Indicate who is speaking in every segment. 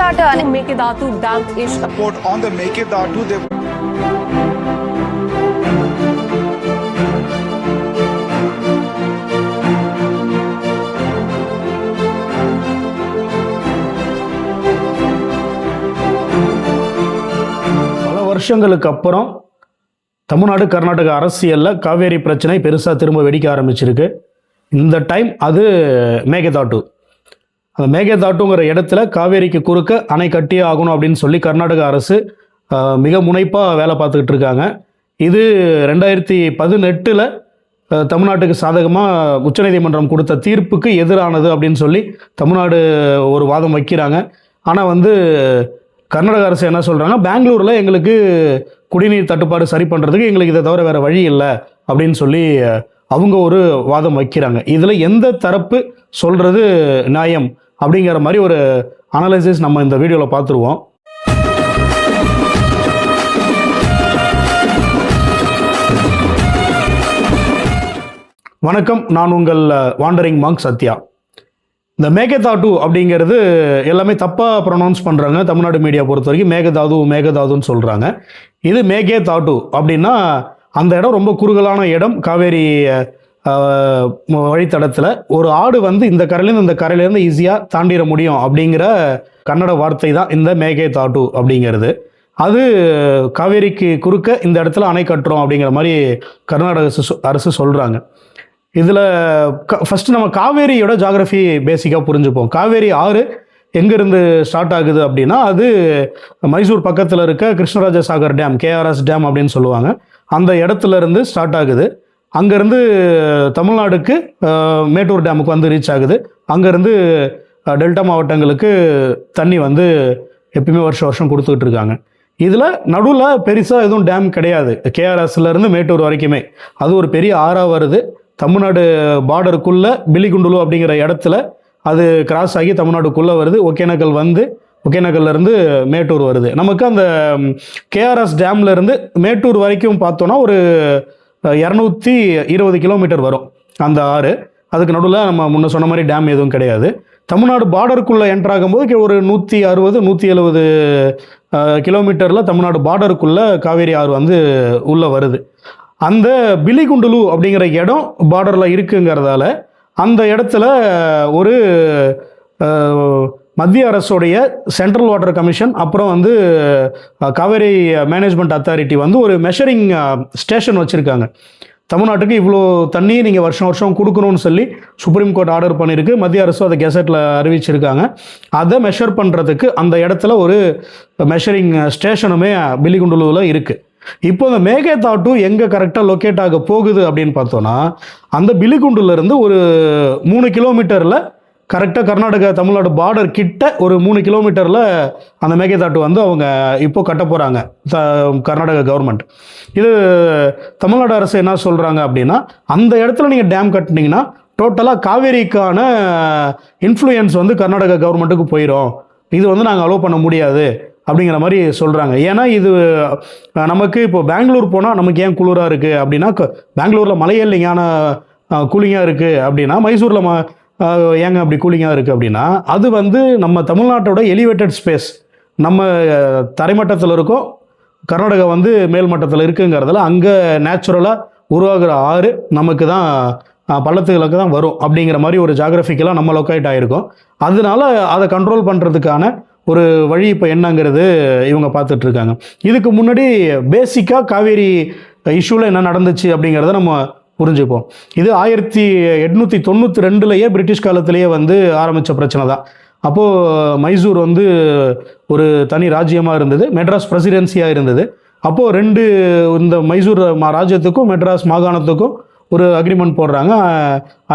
Speaker 1: Starter Mekedatu Dam is
Speaker 2: Report on the Mekedatu.
Speaker 3: வருஷங்களுக்கு அப்புறம் தமிழ்நாடு கர்நாடக அரசியலில் காவேரி பிரச்சனை பெருசாக திரும்ப வெடிக்க ஆரம்பிச்சிருக்கு. இந்த டைம் அது மேகதாட்டு. அந்த மேகதாட்டுங்கிற இடத்துல காவேரிக்கு குறுக்க அணை கட்டியே ஆகணும் அப்படின்னு சொல்லி கர்நாடக அரசு மிக முனைப்பாக வேலை பார்த்துக்கிட்டு இருக்காங்க. இது 2018 தமிழ்நாட்டுக்கு சாதகமாக உச்சநீதிமன்றம் கொடுத்த தீர்ப்புக்கு எதிரானது அப்படின்னு சொல்லி தமிழ்நாடு ஒரு வாதம் வைக்கிறாங்க. ஆனால் கர்நாடக அரசு என்ன சொல்கிறாங்க, பெங்களூரில் எங்களுக்கு குடிநீர் தட்டுப்பாடு சரி பண்ணுறதுக்கு எங்களுக்கு இதை தவிர வேறு வழி இல்லை அப்படின்னு சொல்லி அவங்க ஒரு வாதம் வைக்கிறாங்க. இதில் எந்த தரப்பு சொல்கிறது நியாயம் அப்படிங்கிற மாதிரி ஒரு அனலைசிஸ் நம்ம இந்த வீடியோவில் பார்த்துருவோம். வணக்கம், நான் உங்கள் வாண்டரிங் மாங்க் சத்யா. இந்த மேகதாது அப்படிங்கிறது எல்லாமே தப்பாக ப்ரொனவுன்ஸ் பண்ணுறாங்க. தமிழ்நாடு மீடியா பொறுத்த வரைக்கும் மேகதாதுன்னு சொல்கிறாங்க. இது மேகதாது அப்படின்னா அந்த இடம் ரொம்ப குறுகலான இடம். காவேரி வழித்தடத்தில் ஒரு ஆடு இந்த கரையிலேருந்து இந்த கரையிலேருந்து ஈஸியாக தாண்டிட முடியும் அப்படிங்கிற கன்னட வார்த்தை தான் இந்த மேகதாது அப்படிங்கிறது. அது காவேரிக்கு குறுக்க இந்த இடத்துல அணை கட்டுறோம் அப்படிங்கிற மாதிரி கர்நாடக அரசு சொல்கிறாங்க. இதில் ஃபஸ்ட்டு நம்ம காவேரியோட ஜாகிரஃபி பேசிக்காக புரிஞ்சுப்போம். காவேரி ஆறு எங்கேருந்து ஸ்டார்ட் ஆகுது அப்படின்னா அது மைசூர் பக்கத்தில் இருக்க Krishnaraja Sagar dam, KRS dam அப்படின்னு சொல்லுவாங்க, அந்த இடத்துல இருந்து ஸ்டார்ட் ஆகுது. அங்கேருந்து தமிழ்நாடுக்கு மேட்டூர் டேமுக்கு ரீச் ஆகுது. அங்கேருந்து டெல்டா மாவட்டங்களுக்கு தண்ணி எப்பயுமே வருஷம் கொடுத்துக்கிட்டு இருக்காங்க. இதில் நடுவில் பெருசாக எதுவும் டேம் கிடையாது. KRSலேருந்து மேட்டூர் வரைக்குமே அது ஒரு பெரிய ஆறாக வருது. தமிழ்நாடு பார்டருக்குள்ளே பிலிகுண்டுலு அப்படிங்கிற இடத்துல அது கிராஸ் ஆகி தமிழ்நாடுக்குள்ளே வருது. ஒகேனக்கல்லேருந்து மேட்டூர் வருது. நமக்கு அந்த KRS டேம்லேருந்து மேட்டூர் வரைக்கும் பார்த்தோன்னா ஒரு 220 கிலோமீட்டர் வரும் அந்த ஆறு. அதுக்கு நடுவில் நம்ம முன்ன சொன்ன மாதிரி டேம் எதுவும் கிடையாது. தமிழ்நாடு பார்டருக்குள்ளே என்ட்ராகும்போது ஒரு 160-170 கிலோமீட்டரில் தமிழ்நாடு பார்டருக்குள்ளே காவேரி ஆறு உள்ளே வருது. அந்த பிலிகுண்டுலு அப்படிங்கிற இடம் பார்டரில் இருக்குங்கிறதால அந்த இடத்துல ஒரு மத்திய அரசுடைய சென்ட்ரல் வாட்டர் கமிஷன் அப்புறம் காவேரி மேனேஜ்மெண்ட் அத்தாரிட்டி ஒரு மெஷரிங் ஸ்டேஷன் வச்சுருக்காங்க. தமிழ்நாட்டுக்கு இவ்வளோ தண்ணி நீங்கள் வருஷம் கொடுக்கணும்னு சொல்லி சுப்ரீம் கோர்ட் ஆர்டர் பண்ணியிருக்கு. மத்திய அரசு அதை கெசட்டில் அறிவிச்சிருக்காங்க. அதை மெஷர் பண்ணுறதுக்கு அந்த இடத்துல ஒரு மெஷரிங் ஸ்டேஷனுமே பிலிகுண்டுலுவில் இருக்குது. இப்போ இந்த மேகதாது எங்கே கரெக்டாக லொக்கேட் ஆக போகுது அப்படின்னு பார்த்தோன்னா அந்த பிலிகுண்டுலேருந்து ஒரு 3 கிலோமீட்டரில் கரெக்டாக கர்நாடகா தமிழ்நாடு பார்டர் கிட்ட ஒரு 3 கிலோமீட்டரில் அந்த மேகதாது அவங்க இப்போ கட்ட போகிறாங்க கர்நாடக கவர்மெண்ட். இது தமிழ்நாடு அரசு என்ன சொல்கிறாங்க அப்படின்னா, அந்த இடத்துல நீங்கள் டேம் கட்டினீங்கன்னா டோட்டலாக காவேரிக்கான இன்ஃப்ளூயன்ஸ் கர்நாடகா கவர்மெண்ட்டுக்கு போயிடும். இது நாங்கள் அலோவ் பண்ண முடியாது அப்படிங்கிற மாதிரி சொல்கிறாங்க. ஏன்னா இது நமக்கு இப்போ பெங்களூர் போனால் நமக்கு ஏன் குளிராக இருக்குது அப்படின்னா, பெங்களூரில் மழையே இல்லைங்க ஆனால் கூலிங்காக இருக்குது அப்படின்னா, மைசூரில் ஏங்க அப்படி கூலிங்காக இருக்குது அப்படின்னா, அது நம்ம தமிழ்நாட்டோட எலிவேட்டட் ஸ்பேஸ், நம்ம தரைமட்டத்தில் இருக்கோம், கர்நாடகா மேல் மட்டத்தில் இருக்குங்கிறதுல அங்கே நேச்சுரலாக உருவாகிற ஆறு நமக்கு தான் பள்ளத்துகளுக்கு தான் வரும் அப்படிங்கிற மாதிரி ஒரு ஜாகிரபிக்கலாக நம்ம லொக்கேட் ஆகிருக்கோம். அதனால அதை கண்ட்ரோல் பண்ணுறதுக்கான ஒரு வழி இப்போ என்னங்கிறது இவங்க பார்த்துட்ருக்காங்க. இதுக்கு முன்னாடி பேசிக்காக காவேரி இஷ்யூவில் என்ன நடந்துச்சு அப்படிங்கிறத நம்ம புரிஞ்சுப்போம். இது 1892 பிரிட்டிஷ் காலத்திலேயே ஆரம்பித்த பிரச்சனை தான். அப்போது மைசூர் ஒரு தனி ராஜ்யமாக இருந்தது, மெட்ராஸ் பிரசிடென்சியாக இருந்தது. அப்போது இந்த மைசூர் ராஜ்யத்துக்கும் மெட்ராஸ் மாகாணத்துக்கும் ஒரு அக்ரிமெண்ட் போடுறாங்க.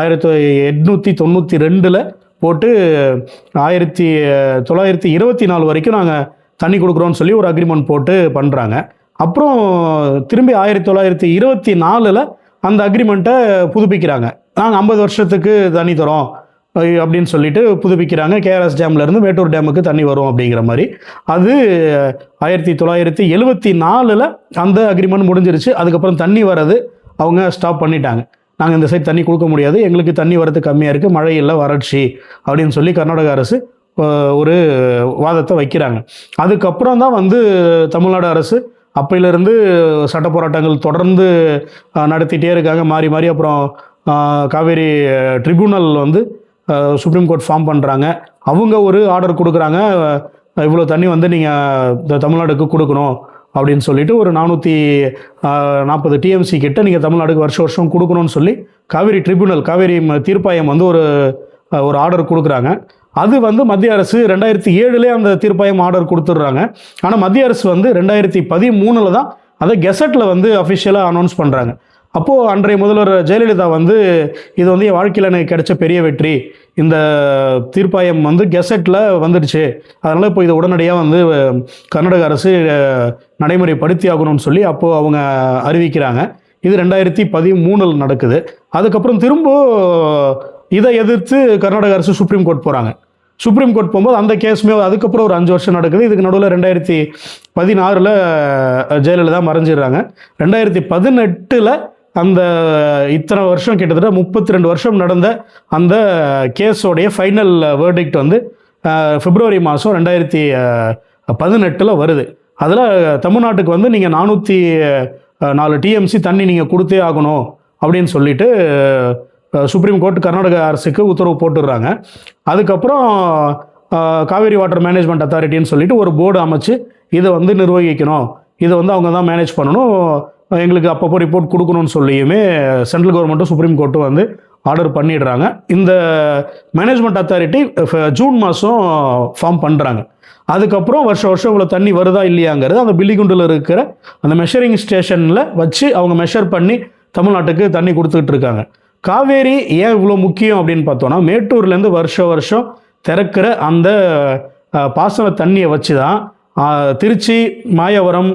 Speaker 3: 1892 போட்டு 1924 வரைக்கும் நாங்கள் தண்ணி கொடுக்குறோன்னு சொல்லி ஒரு அக்ரிமெண்ட் போட்டு பண்ணுறாங்க. அப்புறம் திரும்பி 1924 அந்த அக்ரிமெண்ட்டை புதுப்பிக்கிறாங்க. நாங்கள் 50 வருஷத்துக்கு தண்ணி தரோம் அப்படின்னு சொல்லிட்டு புதுப்பிக்கிறாங்க. KRS டேம்லேருந்து மேட்டூர் டேமுக்கு தண்ணி வரும் அப்படிங்கிற மாதிரி. அது 1974 அந்த அக்ரிமெண்ட் முடிஞ்சிருச்சு. அதுக்கப்புறம் தண்ணி வர்றது அவங்க ஸ்டாப் பண்ணிட்டாங்க. நாங்கள் இந்த சைட் தண்ணி கொடுக்க முடியாது, எங்களுக்கு தண்ணி வரது கம்மியாக இருக்குது, மழை இல்லை, வறட்சி அப்படின்னு சொல்லி கர்நாடக அரசு ஒரு வாதத்தை வைக்கிறாங்க. அதுக்கப்புறம் தான் வந்து தமிழ்நாடு அரசு அப்பையிலிருந்து சட்ட போராட்டங்கள் தொடர்ந்து நடத்திட்டே இருக்காங்க மாறி மாறி. அப்புறம் காவேரி ட்ரிபியூனல் வந்து சுப்ரீம் கோர்ட் ஃபார்ம் பண்ணுறாங்க. அவங்க ஒரு ஆர்டர் கொடுக்குறாங்க, இவ்வளோ தண்ணி வந்து நீங்கள் தமிழ்நாடுக்கு கொடுக்கணும் அப்படின்னு சொல்லிட்டு ஒரு 440 டிஎம்சி கிட்ட நீங்கள் தமிழ்நாடுக்கு வருஷம் வருஷம் கொடுக்கணும்னு சொல்லி காவேரி ட்ரிபியூனல், காவேரி தீர்ப்பாயம் வந்து ஒரு ஆர்டர் கொடுக்குறாங்க. அது வந்து மத்திய அரசு 2007 அந்த தீர்ப்பாயம் ஆர்டர் கொடுத்துட்றாங்க. ஆனால் மத்திய அரசு வந்து 2013 தான் அதை கெசட்டில் வந்து அஃபிஷியலாக அனௌன்ஸ் பண்ணுறாங்க. அப்போது அன்றைய முதல்வர் ஜெயலலிதா வந்து இது வந்து என் வாழ்க்கையில் எனக்கு கிடைச்ச பெரிய வெற்றி, இந்த தீர்ப்பாயம் வந்து கெசட்டில் வந்துடுச்சு, அதனால் இப்போ இதை உடனடியாக வந்து கர்நாடக அரசு நடைமுறைப்படுத்தி ஆகணும்னு சொல்லி அப்போது அவங்க அறிவிக்கிறாங்க. இது 2013 நடக்குது. அதுக்கப்புறம் திரும்ப இதை எதிர்த்து கர்நாடக அரசு சுப்ரீம் கோர்ட் போகிறாங்க. சுப்ரீம் கோர்ட் போகும்போது அந்த கேஸுமே அதுக்கப்புறம் ஒரு 5 வருஷம் நடக்குது. இதுக்கு நடுவில் 2016 ஜெயலலிதா மறைஞ்சிடுறாங்க. 2018 அந்த இத்தனை வருஷம் கிட்டத்தட்ட 32 வருஷம் நடந்த அந்த கேஸோடைய ஃபைனல் வேர்டிக்ட் வந்து பிப்ரவரி மாதம் 2018 வருது. அதில் தமிழ்நாட்டுக்கு வந்து நீங்கள் 404 டிஎம்சி தண்ணி நீங்கள் கொடுத்தே ஆகணும் அப்படின்னு சொல்லிட்டு சுப்ரீம் கோர்ட் கர்நாடக அரசுக்கு உத்தரவு போட்டுடுறாங்க. அதுக்கப்புறம் காவேரி வாட்டர் மேனேஜ்மெண்ட் அத்தாரிட்டின்னு சொல்லிட்டு ஒரு போர்டு அமைச்சு இதை வந்து நிர்வகிக்கணும், இதை வந்து அவங்க தான் மேனேஜ் பண்ணணும், எங்களுக்கு அப்பப்போ ரிப்போர்ட் கொடுக்கணும்னு சொல்லியுமே சென்ட்ரல் கவர்மெண்ட்டும் சுப்ரீம் கோர்ட்டும் வந்து ஆர்டர் பண்ணிடுறாங்க. இந்த மேனேஜ்மெண்ட் அத்தாரிட்டி ஜூன் மாதம் ஃபார்ம் பண்ணுறாங்க. அதுக்கப்புறம் வருஷம் வருஷம் இவ்வளோ தண்ணி வருதா இல்லையாங்கிறது அந்த பில்லிகுண்டில் இருக்கிற அந்த மெஷரிங் ஸ்டேஷனில் வச்சு அவங்க மெஷர் பண்ணி தமிழ்நாட்டுக்கு தண்ணி கொடுத்துக்கிட்டு இருக்காங்க. காவேரி ஏன் இவ்வளோ முக்கியம் அப்படின்னு பார்த்தோன்னா, மேட்டூர்லேருந்து வருஷம் வருஷம் திறக்கிற அந்த பாசன தண்ணியை வச்சு தான் திருச்சி, மாயவரம்,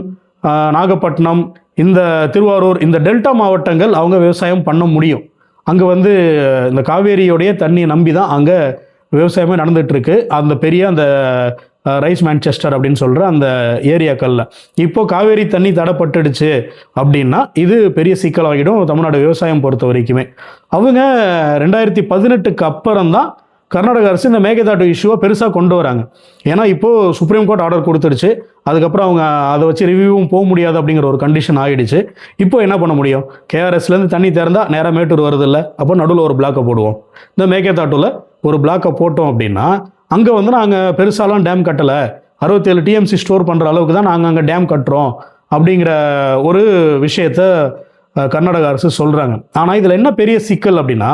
Speaker 3: நாகப்பட்டினம், இந்த திருவாரூர், இந்த டெல்டா மாவட்டங்கள் அவங்க விவசாயம் பண்ண முடியும். அங்கே வந்து இந்த காவேரியோடைய தண்ணியை நம்பி தான் அங்கே விவசாயமே நடந்துகிட்ருக்கு. அந்த பெரிய அந்த ரைஸ் மான்செஸ்டர் அப்படின்னு சொல்கிற அந்த ஏரியாக்களில் இப்போது காவேரி தண்ணி தடைப்பட்டுடுச்சு அப்படின்னா இது பெரிய சிக்கலாகிடும் தமிழ்நாடு விவசாயம் பொறுத்த வரைக்குமே. அவங்க 2018 அப்புறம் தான் கர்நாடக அரசு இந்த மேகதாட்டு இஷ்யூவை பெருசாக கொண்டு வராங்க. ஏன்னா இப்போது சுப்ரீம் கோர்ட் ஆர்டர் கொடுத்துருச்சு, அதுக்கப்புறம் அவங்க அதை வச்சு ரிவ்யூவும் போக முடியாது அப்படிங்கிற ஒரு கண்டிஷன் ஆகிடுச்சு. இப்போ என்ன பண்ண முடியும், கேஆர்எஸ்லேருந்து தண்ணி திறந்தால் நேராக மேட்டூர் வருது இல்லை, அப்போ நடுவில் ஒரு பிளாக்கை போடுவோம். இந்த மேகதாட்டில் ஒரு பிளாக்கை போட்டோம் அப்படின்னா அங்கே வந்து நாங்கள் பெருசாலாம் டேம் கட்டலை, 67 டிஎம்சி ஸ்டோர் பண்ணுற அளவுக்கு தான் நாங்கள் அங்கே டேம் கட்டுறோம் அப்படிங்கிற ஒரு விஷயத்தை கர்நாடக அரசு சொல்கிறாங்க. ஆனால் இதில் என்ன பெரிய சிக்கல் அப்படின்னா,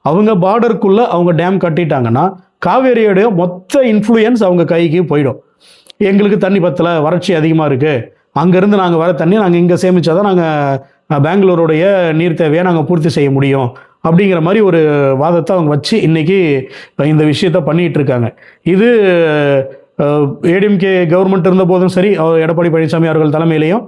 Speaker 3: அவங்க பார்டருக்குள்ளே அவங்க டேம் கட்டிட்டாங்கன்னா காவேரியோடைய மொத்த இன்ஃப்ளூயன்ஸ் அவங்க கைக்கு போயிடும். எங்களுக்கு தண்ணி பத்தலை, வறட்சி அதிகமாக இருக்குது, அங்கேருந்து நாங்கள் வர தண்ணி நாங்கள் இங்கே சேமித்தா தான் நாங்கள் பெங்களூருடைய நீர் தேவையை நாங்கள் பூர்த்தி செய்ய முடியும் அப்படிங்கிற மாதிரி ஒரு வாதத்தை அவங்க வச்சு இன்றைக்கி இந்த விஷயத்த பண்ணிகிட்டு இருக்காங்க. இது ஏடிஎம்கே கவர்மெண்ட் இருந்த போதும் சரி, எடப்பாடி பழனிசாமி அவர்கள் தலைமையிலையும்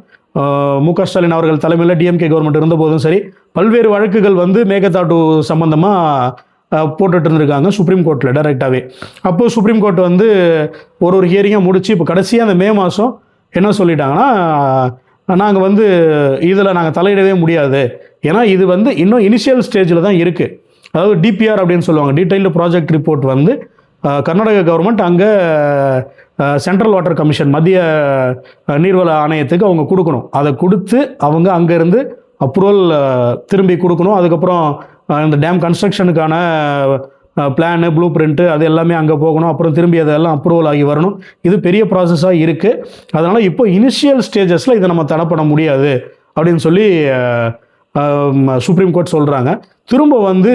Speaker 3: மு.க. ஸ்டாலின் அவர்கள் தலைமையில் டிஎம்கே கவர்மெண்ட் இருந்த போதும் சரி, பல்வேறு வழக்குகள் வந்து மேகதாட்டு சம்பந்தமாக போட்டுட்டு இருந்திருக்காங்க சுப்ரீம் கோர்ட்டில் டைரெக்டாகவே. அப்போது சுப்ரீம் கோர்ட் வந்து ஒரு ஹியரிங்காக முடிச்சு இப்போ கடைசியாக அந்த மே மாதம் என்ன சொல்லிட்டாங்கன்னா, நாங்கள் வந்து இதில் நாங்கள் தலையிடவே முடியாது, ஏன்னா இது வந்து இன்னும் இனிஷியல் ஸ்டேஜில் தான் இருக்குது. அதாவது டிபிஆர் அப்படின்னு சொல்லுவாங்க, டீட்டெயில்டு ப்ராஜெக்ட் ரிப்போர்ட் வந்து கர்நாடக கவர்மெண்ட் அங்கே சென்ட்ரல் வாட்டர் கமிஷன், மத்திய நீர்வள ஆணையத்துக்கு அவங்க கொடுக்கணும். அதை கொடுத்து அவங்க அங்கேருந்து அப்ரூவல் திரும்பி கொடுக்கணும். அதுக்கப்புறம் இந்த டேம் கன்ஸ்ட்ரக்ஷனுக்கான பிளானு, ப்ளூ பிரிண்ட்டு அது எல்லாமே அங்கே போகணும். அப்புறம் திரும்பி அதெல்லாம் அப்ரூவல் ஆகி வரணும். இது பெரிய ப்ராசஸாக இருக்குது. அதனால் இப்போ இனிஷியல் ஸ்டேஜஸில் இதை நம்ம தடை பண்ண முடியாது அப்படின்னு சொல்லி சுப்ரீம் கோர்ட் சொல்கிறாங்க. திரும்ப வந்து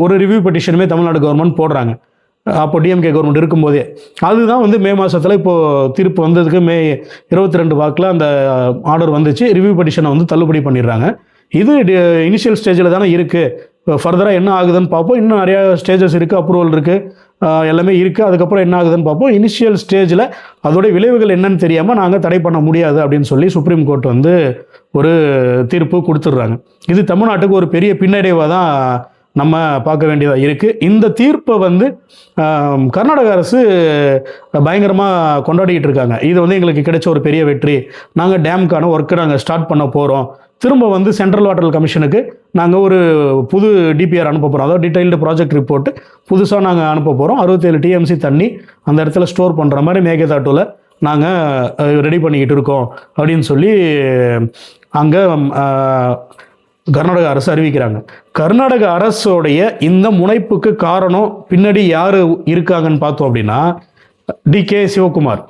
Speaker 3: ஒரு ரிவ்யூ பெட்டிஷனுமே தமிழ்நாடு கவர்மெண்ட் போடுறாங்க. அப்போ டிஎம்கே கவர்மெண்ட் இருக்கும்போதே அதுதான் வந்து மே மாதத்தில் இப்போது தீர்ப்பு வந்ததுக்கு மே 22 வாக்கில் அந்த ஆர்டர் வந்துச்சு. ரிவ்யூ பெட்டிஷனை வந்து தள்ளுபடி பண்ணிடுறாங்க. இது இனிஷியல் ஸ்டேஜில் தானே இருக்குது, இப்போ ஃபர்தராக என்ன ஆகுதுன்னு பார்ப்போம். இன்னும் நிறையா ஸ்டேஜஸ் இருக்குது, அப்ரூவல் இருக்குது, எல்லாமே இருக்குது. அதுக்கப்புறம் என்ன ஆகுதுன்னு பார்ப்போம். இனிஷியல் ஸ்டேஜில் அதோடைய விளைவுகள் என்னன்னு தெரியாமல் நாங்கள் தடை பண்ண முடியாது அப்படின்னு சொல்லி சுப்ரீம் கோர்ட் வந்து ஒரு தீர்ப்பு கொடுத்துட்றாங்க. இது தமிழ்நாட்டுக்கு ஒரு பெரிய பின்னடைவாக தான் நம்ம பார்க்க வேண்டியதாக இருக்குது. இந்த தீர்ப்பை வந்து கர்நாடக அரசு பயங்கரமாக கொண்டாடிக்கிட்டு இருக்காங்க. இது வந்து எங்களுக்கு கிடைச்ச ஒரு பெரிய வெற்றி, நாங்கள் டேமுக்கான ஒர்க்கை நாங்கள் ஸ்டார்ட் பண்ண போகிறோம், திரும்ப வந்து சென்ட்ரல் வாட்டர் கமிஷனுக்கு நாங்கள் ஒரு புது டிபிஆர் அனுப்ப போகிறோம், அதாவது டீட்டெயில்டு ப்ராஜெக்ட் ரிப்போர்ட்டு புதுசாக நாங்கள் அனுப்ப போகிறோம். 67 டிஎம்சி தண்ணி அந்த இடத்துல ஸ்டோர் பண்ணுற மாதிரி மேகதாட்டுவில் நாங்கள் ரெடி பண்ணிக்கிட்டு இருக்கோம் அப்படின்னு சொல்லி அங்கே கர்நாடக அரசு அறிவிக்கிறாங்க. கர்நாடக அரசோடைய இந்த முனைப்புக்கு காரணம் பின்னாடி யார் இருக்காங்கன்னு பார்த்தோம் அப்படின்னா டிகே சிவகுமார்.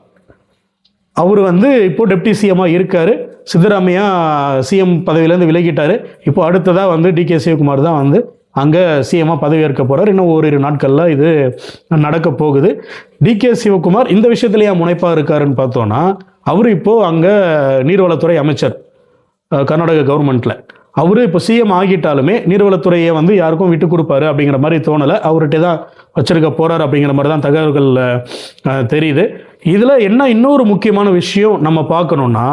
Speaker 3: அவர் வந்து இப்போ டெப்டி சிஎம்மாக இருக்கார். சித்தராமையா சிஎம் பதவியிலேருந்து விலகிட்டார். இப்போ அடுத்ததாக வந்து டிகே சிவகுமார் தான் வந்து அங்கே சிஎம்மாக பதவி ஏற்க போகிறார். இன்னும் ஓரிரு நாட்களில் இது நடக்க போகுது. டிகே சிவகுமார் இந்த விஷயத்துல ஏன் முனைப்பாக இருக்காருன்னு பார்த்தோன்னா, அவர் இப்போது அங்கே நீர்வளத்துறை அமைச்சர் கர்நாடக கவர்மெண்ட்டில். அவர் இப்போ சிஎம் ஆகிட்டாலுமே நீர்வளத்துறையை வந்து யாருக்கும் விட்டு கொடுப்பாரு அப்படிங்கிற மாதிரி தோணலை. அவர்கிட்ட தான் வச்சிருக்க போகிறார் அப்படிங்கிற மாதிரி தான் தகவல்கள் தெரியுது. இதில் என்ன இன்னொரு முக்கியமான விஷயம் நம்ம பார்க்கணுன்னா,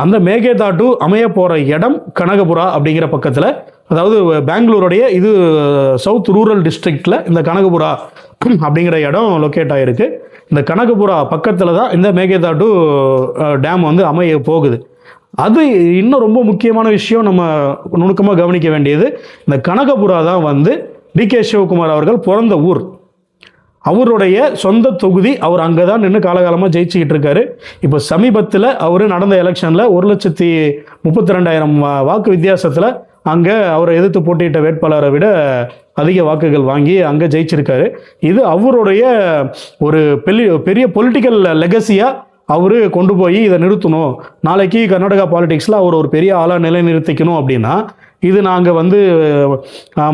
Speaker 3: அந்த மேகதாட்டு அமைய போகிற இடம் கனகபுரா அப்படிங்கிற பக்கத்தில், அதாவது பெங்களூருடைய இது சவுத் ரூரல் டிஸ்ட்ரிக்டில் இந்த கனகபுரா அப்படிங்கிற இடம் லொக்கேட் ஆகிருக்கு. இந்த கனகபுரா பக்கத்தில் தான் இந்த மேகதாட்டு டேம் வந்து அமைய போகுது. அது இன்னும் ரொம்ப முக்கியமான விஷயம், நம்ம நுணுக்கமாக கவனிக்க வேண்டியது, இந்த கனகபுரா தான் வந்து டிகே சிவகுமார் அவர்கள் பிறந்த ஊர். அவருடைய சொந்த தொகுதி. அவர் அங்கே தான் நின்று காலகாலமாக ஜெயிச்சுக்கிட்டு இருக்காரு. இப்போ சமீபத்தில் அவர் நடந்த எலெக்ஷனில் 1,32,000 வாக்கு வித்தியாசத்தில் அங்கே அவரை எதிர்த்து போட்டியிட்ட வேட்பாளரை விட அதிக வாக்குகள் வாங்கி அங்கே ஜெயிச்சிருக்காரு. இது அவருடைய ஒரு பெரிய பொலிட்டிக்கல் லெகசியாக அவர் கொண்டு போய் இதை நிறுத்தணும். நாளைக்கு கர்நாடகா பாலிடிக்ஸில் அவர் ஒரு பெரிய ஆளாக நிலைநிறுத்திக்கணும் அப்படின்னா, இது நாங்கள் வந்து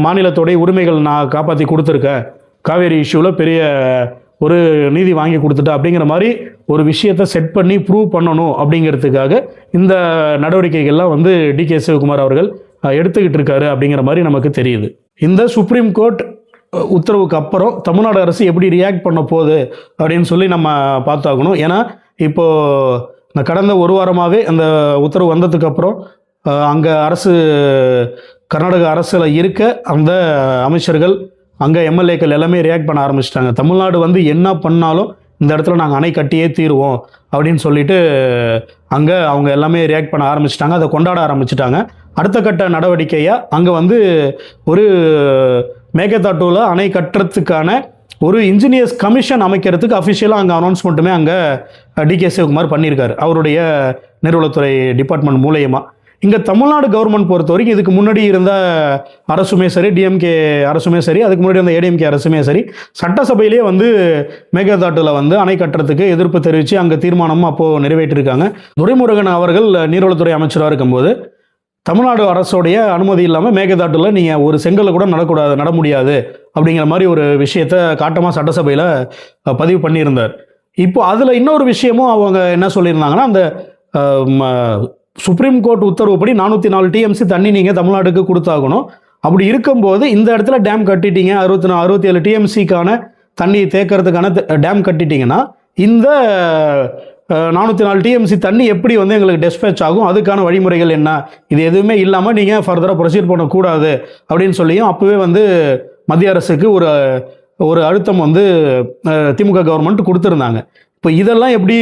Speaker 3: மாநிலத்தோடைய உரிமைகள் நான் காப்பாற்றி கொடுத்துருக்கேன், காவேரி இஷ்யூவில் பெரிய ஒரு நீதி வாங்கி கொடுத்துட்டா அப்படிங்கிற மாதிரி ஒரு விஷயத்தை செட் பண்ணி ப்ரூவ் பண்ணணும் அப்படிங்கிறதுக்காக இந்த நடவடிக்கைகள்லாம் வந்து டிகே சிவகுமார் அவர்கள் எடுத்துக்கிட்டு இருக்காரு அப்படிங்கிற மாதிரி நமக்கு தெரியுது. இந்த சுப்ரீம் கோர்ட் உத்தரவுக்கு அப்புறம் தமிழ்நாடு அரசு எப்படி ரியாக்ட் பண்ண போகுது அப்படின்னு சொல்லி நம்ம பார்த்தாகணும். ஏன்னா இப்போது கடந்த ஒரு வாரமாகவே அந்த உத்தரவு வந்ததுக்கப்புறம் அங்கே கர்நாடக அரசில் இருக்க அந்த அமைச்சர்கள், அங்கே எம்எல்ஏக்கள் எல்லாமே ரியாக்ட் பண்ண ஆரம்பிச்சிட்டாங்க. தமிழ்நாடு வந்து என்ன பண்ணாலும் இந்த இடத்துல நாங்கள் அணை கட்டியே தீருவோம் அப்படின்னு சொல்லிட்டு அங்கே அவங்க எல்லாமே ரியாக்ட் பண்ண ஆரம்பிச்சிட்டாங்க, அதை கொண்டாட ஆரம்பிச்சிட்டாங்க. அடுத்த கட்ட நடவடிக்கையாக அங்கே வந்து ஒரு மேகதாட்டுவில் அணை கட்டுறதுக்கான ஒரு இன்ஜினியர்ஸ் கமிஷன் அமைக்கிறதுக்கு அஃபிஷியலாக அங்கே அனௌன்ஸ்மெண்ட்டுமே அங்கே டிகே சிவகுமார் பண்ணியிருக்காரு, அவருடைய நீர்வளத்துறை டிபார்ட்மெண்ட் மூலயமா. இங்கே தமிழ்நாடு கவர்மெண்ட் பொறுத்த வரைக்கும் இதுக்கு முன்னாடி இருந்த அரசுமே சரி, டிஎம்கே அரசுமே சரி, அதுக்கு முன்னாடி இருந்த ஏடிஎம்கே அரசுமே சரி, சட்டசபையிலேயே வந்து மேகதாட்டில் வந்து அணை கட்டுறதுக்கு எதிர்ப்பு தெரிவித்து அங்கே தீர்மானமும் அப்போது நிறைவேற்றிருக்காங்க. துரைமுருகன் அவர்கள் நீர்வளத்துறை அமைச்சராக இருக்கும்போது தமிழ்நாடு அரசோடைய அனுமதி இல்லாமல் மேகதாட்டில் நீங்கள் ஒரு செங்கலை கூட நட முடியாது அப்படிங்கிற மாதிரி ஒரு விஷயத்தை காட்டமாக சட்டசபையில் பதிவு பண்ணியிருந்தார். இப்போ அதில் இன்னொரு விஷயமும் அவங்க என்ன சொல்லியிருந்தாங்கன்னா, அந்த சுப்ரீம் கோர்ட் உத்தரவுப்படி 404 டிஎம்சி தண்ணி நீங்கள் தமிழ்நாடுக்கு கொடுத்தாகணும். அப்படி இருக்கும்போது இந்த இடத்துல டேம் கட்டிட்டீங்க, 67 டிஎம்சிக்கான தண்ணி தேக்கிறதுக்கான டேம் கட்டிட்டீங்கன்னா இந்த 404 டிஎம்சி தண்ணி எப்படி வந்து எங்களுக்கு டிஸ்பேச் ஆகும், அதுக்கான வழிமுறைகள் என்ன, இது எதுவுமே இல்லாமல் நீங்கள் ஃபர்தராக ப்ரொசீட் பண்ணக்கூடாது அப்படின்னு சொல்லியும் அப்போவே வந்து மத்திய அரசுக்கு ஒரு அழுத்தம் வந்து திமுக கவர்மெண்ட் கொடுத்துருந்தாங்க. இப்போ இதெல்லாம் எப்படி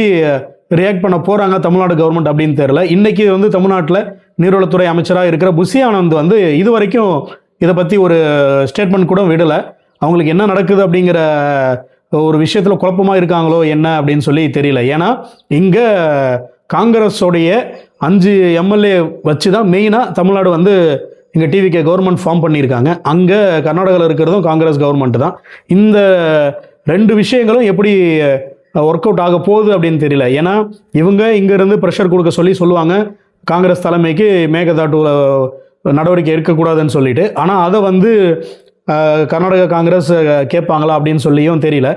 Speaker 3: ரியாக்ட் பண்ண போகிறாங்க தமிழ்நாடு கவர்மெண்ட் அப்படின்னு தெரியல. இன்றைக்கி வந்து தமிழ்நாட்டில் நீர்வளத்துறை அமைச்சராக இருக்கிற புஷி ஆனந்த் வந்து இது வரைக்கும் இதை பற்றி ஒரு ஸ்டேட்மெண்ட் கூட விடலை. அவங்களுக்கு என்ன நடக்குது அப்படிங்கிற ஒரு விஷயத்தில் குழப்பமாக இருக்காங்களோ என்ன அப்படின்னு சொல்லி தெரியல. ஏன்னா இங்கே காங்கிரஸோடைய 5 எம்எல்ஏ வச்சு தான் மெயினாக தமிழ்நாடு வந்து இங்கே டிவிகே கவர்மெண்ட் ஃபார்ம் பண்ணியிருக்காங்க. அங்கே கர்நாடகாவில் இருக்கிறதும் காங்கிரஸ் கவர்மெண்ட் தான். இந்த 2 விஷயங்களும் எப்படி ஒர்க் அவுட் ஆக போகுது அப்படின்னு தெரியல. ஏன்னா இவங்க இங்கேருந்து ப்ரெஷர் கொடுக்க சொல்லுவாங்க காங்கிரஸ் தலைமைக்கு மேகதாட்டு நடவடிக்கை எடுக்கக்கூடாதுன்னு சொல்லிட்டு. ஆனால் அதை வந்து கர்நாடக காங்கிரஸ் கேட்பாங்களா அப்படின்னு சொல்லியும் தெரியல.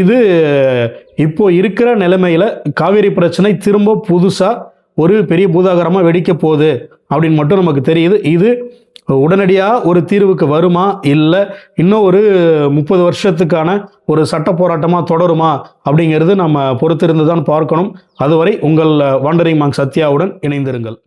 Speaker 3: இது இப்போ இருக்கிற நிலைமையில் காவேரி பிரச்சனை திரும்ப புதுசாக ஒரு பெரிய பூதாகரமாக வெடிக்க போகுது அப்படின்னு மட்டும் நமக்கு தெரியுது. இது உடனடியாக ஒரு தீர்வுக்கு வருமா, இல்லை இன்னும் ஒரு 30 வருஷத்துக்கான ஒரு சட்ட போராட்டமாக தொடருமா அப்படிங்கிறது நம்ம பொறுத்திருந்து தான் பார்க்கணும். அதுவரை உங்கள் வாண்டரிங் மாங்க் சத்யாவுடன் இணைந்திருங்கள்.